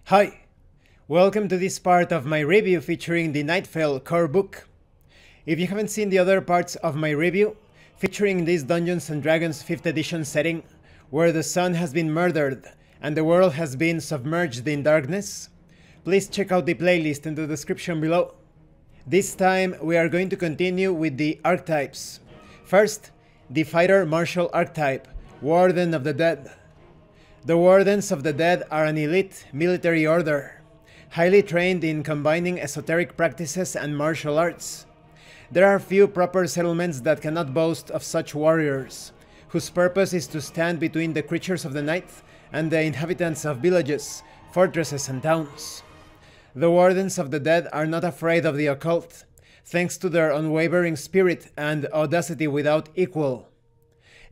Hi! Welcome to this part of my review featuring the Nightfell core book. If you haven't seen the other parts of my review, featuring this Dungeons & Dragons 5th edition setting, where the sun has been murdered and the world has been submerged in darkness, please check out the playlist in the description below. This time we are going to continue with the archetypes. First, the fighter martial archetype, Warden of the Dead. The Wardens of the Dead are an elite military order, highly trained in combining esoteric practices and martial arts. There are few proper settlements that cannot boast of such warriors, whose purpose is to stand between the creatures of the night and the inhabitants of villages, fortresses and towns. The Wardens of the Dead are not afraid of the occult, thanks to their unwavering spirit and audacity without equal.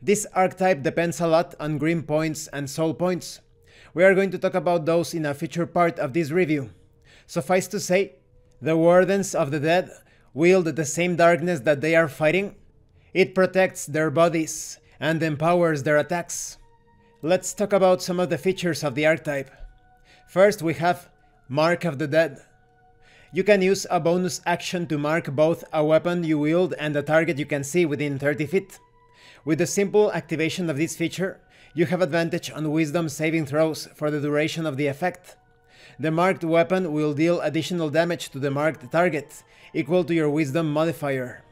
This archetype depends a lot on grim points and soul points. We are going to talk about those in a future part of this review. Suffice to say, the Wardens of the Dead wield the same darkness that they are fighting. It protects their bodies and empowers their attacks. Let's talk about some of the features of the archetype. First, we have Mark of the Dead. You can use a bonus action to mark both a weapon you wield and a target you can see within 30 feet. With the simple activation of this feature, you have advantage on wisdom saving throws for the duration of the effect. The marked weapon will deal additional damage to the marked target, equal to your wisdom modifier.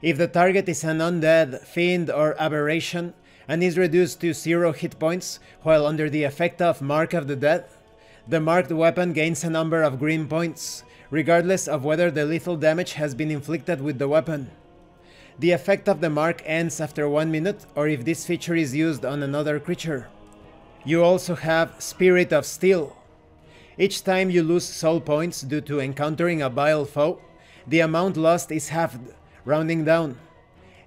If the target is an undead, fiend or aberration, and is reduced to 0 hit points while under the effect of Mark of the Dead, the marked weapon gains a number of green points, regardless of whether the lethal damage has been inflicted with the weapon. The effect of the mark ends after 1 minute, or if this feature is used on another creature. You also have Spirit of Steel. Each time you lose soul points due to encountering a vile foe, the amount lost is halved, rounding down.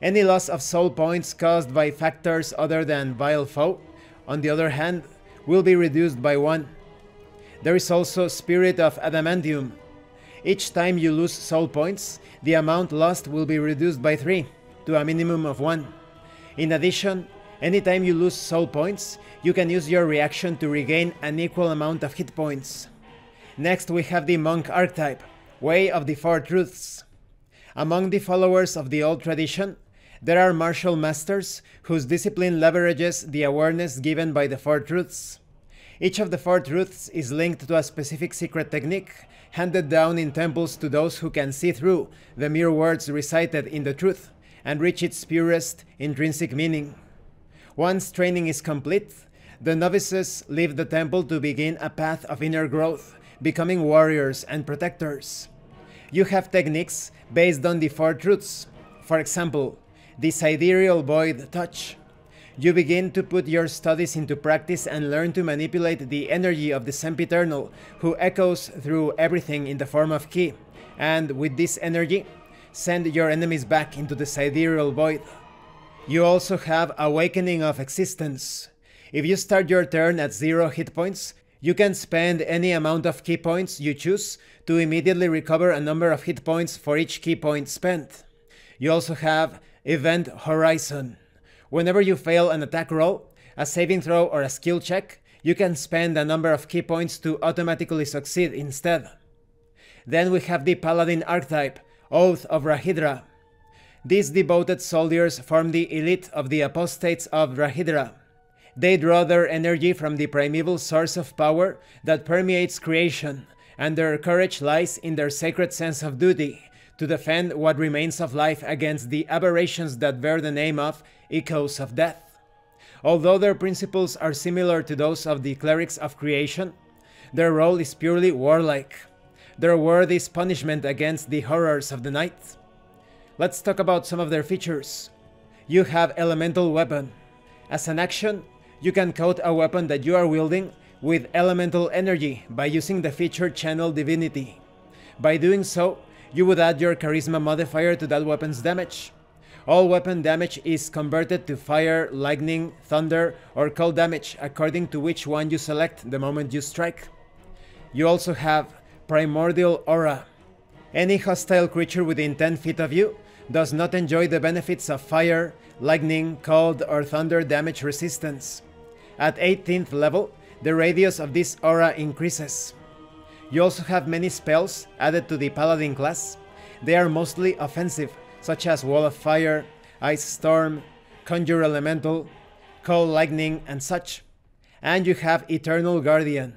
Any loss of soul points caused by factors other than vile foe, on the other hand, will be reduced by 1. There is also Spirit of Adamantium. Each time you lose soul points, the amount lost will be reduced by 3, to a minimum of 1. In addition, anytime you lose soul points, you can use your reaction to regain an equal amount of hit points. Next we have the Monk archetype, Way of the Four Truths. Among the followers of the old tradition, there are martial masters whose discipline leverages the awareness given by the Four Truths. Each of the Four Truths is linked to a specific secret technique handed down in temples to those who can see through the mere words recited in the truth and reach its purest intrinsic meaning. Once training is complete, the novices leave the temple to begin a path of inner growth, becoming warriors and protectors. You have techniques based on the Four Truths. For example, the Sidereal Void Touch. You begin to put your studies into practice and learn to manipulate the energy of the Sempiternal, who echoes through everything in the form of ki, and with this energy, send your enemies back into the Sidereal Void. You also have Awakening of Existence. If you start your turn at 0 hit points, you can spend any amount of ki points you choose to immediately recover a number of hit points for each ki point spent. You also have Event Horizon. Whenever you fail an attack roll, a saving throw or a skill check, you can spend a number of ki points to automatically succeed instead. Then we have the Paladin archetype, Oath of Rahidra. These devoted soldiers form the elite of the apostates of Rahidra. They draw their energy from the primeval source of power that permeates creation, and their courage lies in their sacred sense of duty to defend what remains of life against the aberrations that bear the name of Echoes of Death. Although their principles are similar to those of the clerics of creation, their role is purely warlike. Their word is punishment against the horrors of the night. Let's talk about some of their features. You have Elemental Weapon. As an action, you can coat a weapon that you are wielding with elemental energy by using the feature Channel Divinity. By doing so, you would add your charisma modifier to that weapon's damage. All weapon damage is converted to fire, lightning, thunder, or cold damage according to which one you select the moment you strike. You also have Primordial Aura. Any hostile creature within 10 feet of you does not enjoy the benefits of fire, lightning, cold, or thunder damage resistance. At 18th level, the radius of this aura increases. You also have many spells added to the Paladin class. They are mostly offensive, such as Wall of Fire, Ice Storm, Conjure Elemental, Call Lightning, and such. And you have Eternal Guardian.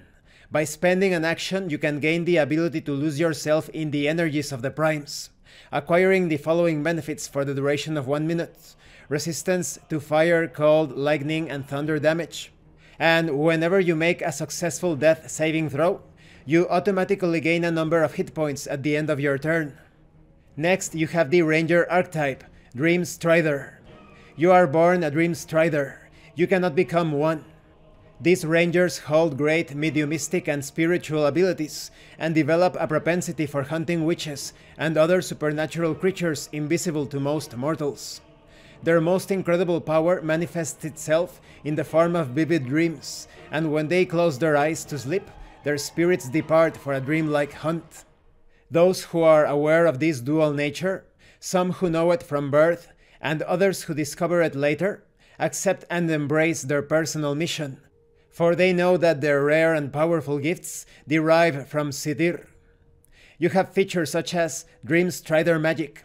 By spending an action, you can gain the ability to lose yourself in the energies of the primes, acquiring the following benefits for the duration of 1 minute: resistance to fire, cold, lightning, and thunder damage. And whenever you make a successful death saving throw, you automatically gain a number of hit points at the end of your turn. Next, you have the Ranger archetype, Dream Strider. You are born a Dream Strider. You cannot become one. These Rangers hold great mediumistic and spiritual abilities, and develop a propensity for hunting witches and other supernatural creatures invisible to most mortals. Their most incredible power manifests itself in the form of vivid dreams, and when they close their eyes to sleep, their spirits depart for a dreamlike hunt. Those who are aware of this dual nature, some who know it from birth, and others who discover it later, accept and embrace their personal mission, for they know that their rare and powerful gifts derive from Sidir. You have features such as Dream Strider Magic.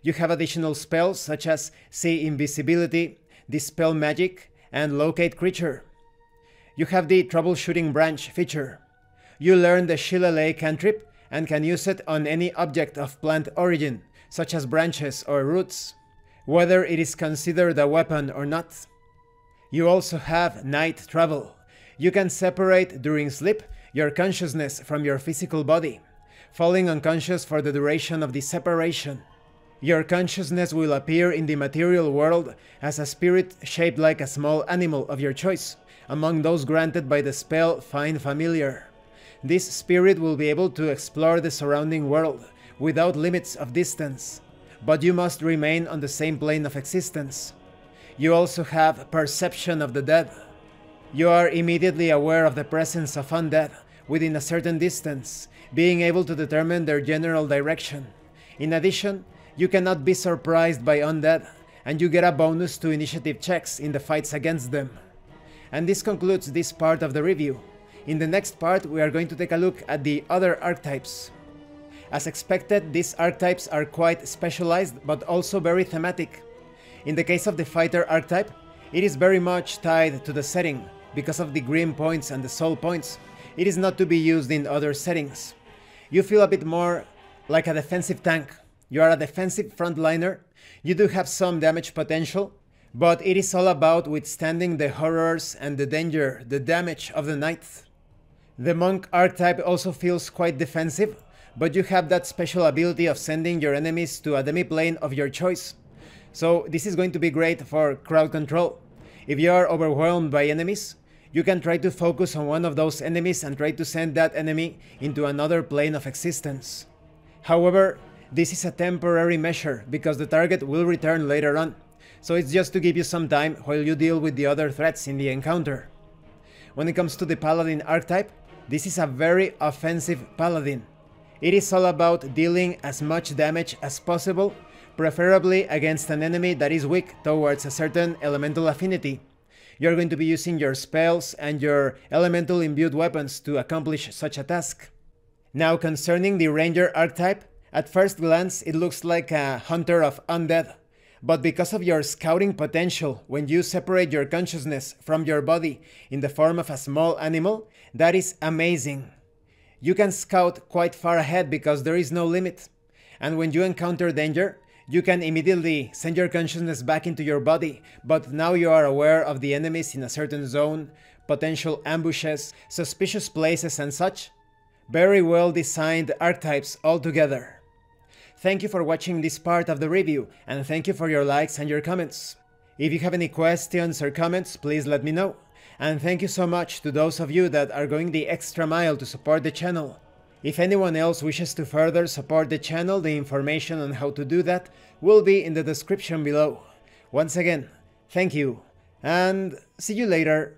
You have additional spells such as See Invisibility, Dispel Magic, and Locate Creature. You have the Troubleshooting Branch feature. You learn the Shillelagh cantrip and can use it on any object of plant origin, such as branches or roots, whether it is considered a weapon or not. You also have Night Travel. You can separate during sleep your consciousness from your physical body, falling unconscious for the duration of the separation. Your consciousness will appear in the material world as a spirit shaped like a small animal of your choice, among those granted by the spell Find Familiar. This spirit will be able to explore the surrounding world without limits of distance, but you must remain on the same plane of existence. You also have Perception of the Dead. You are immediately aware of the presence of undead within a certain distance, being able to determine their general direction. In addition, you cannot be surprised by undead, and you get a bonus to initiative checks in the fights against them. And this concludes this part of the review. In the next part, we are going to take a look at the other archetypes. As expected, these archetypes are quite specialized, but also very thematic. In the case of the Fighter archetype, it is very much tied to the setting. Because of the green points and the soul points, it is not to be used in other settings. You feel a bit more like a defensive tank. You are a defensive frontliner. You do have some damage potential, but it is all about withstanding the horrors and the danger, the damage of the night. The Monk archetype also feels quite defensive, but you have that special ability of sending your enemies to a demi-plane of your choice. So this is going to be great for crowd control. If you are overwhelmed by enemies, you can try to focus on one of those enemies and try to send that enemy into another plane of existence. However, this is a temporary measure because the target will return later on, so it's just to give you some time while you deal with the other threats in the encounter. When it comes to the Paladin archetype, this is a very offensive Paladin. It is all about dealing as much damage as possible, preferably against an enemy that is weak towards a certain elemental affinity. You're going to be using your spells and your elemental imbued weapons to accomplish such a task. Now, concerning the Ranger archetype, at first glance it looks like a hunter of undead, but because of your scouting potential when you separate your consciousness from your body in the form of a small animal, that is amazing. You can scout quite far ahead because there is no limit, and when you encounter danger, you can immediately send your consciousness back into your body, but now you are aware of the enemies in a certain zone, potential ambushes, suspicious places and such. Very well designed archetypes altogether. Thank you for watching this part of the review, and thank you for your likes and your comments. If you have any questions or comments, please let me know. And thank you so much to those of you that are going the extra mile to support the channel. If anyone else wishes to further support the channel, the information on how to do that will be in the description below. Once again, thank you, and see you later.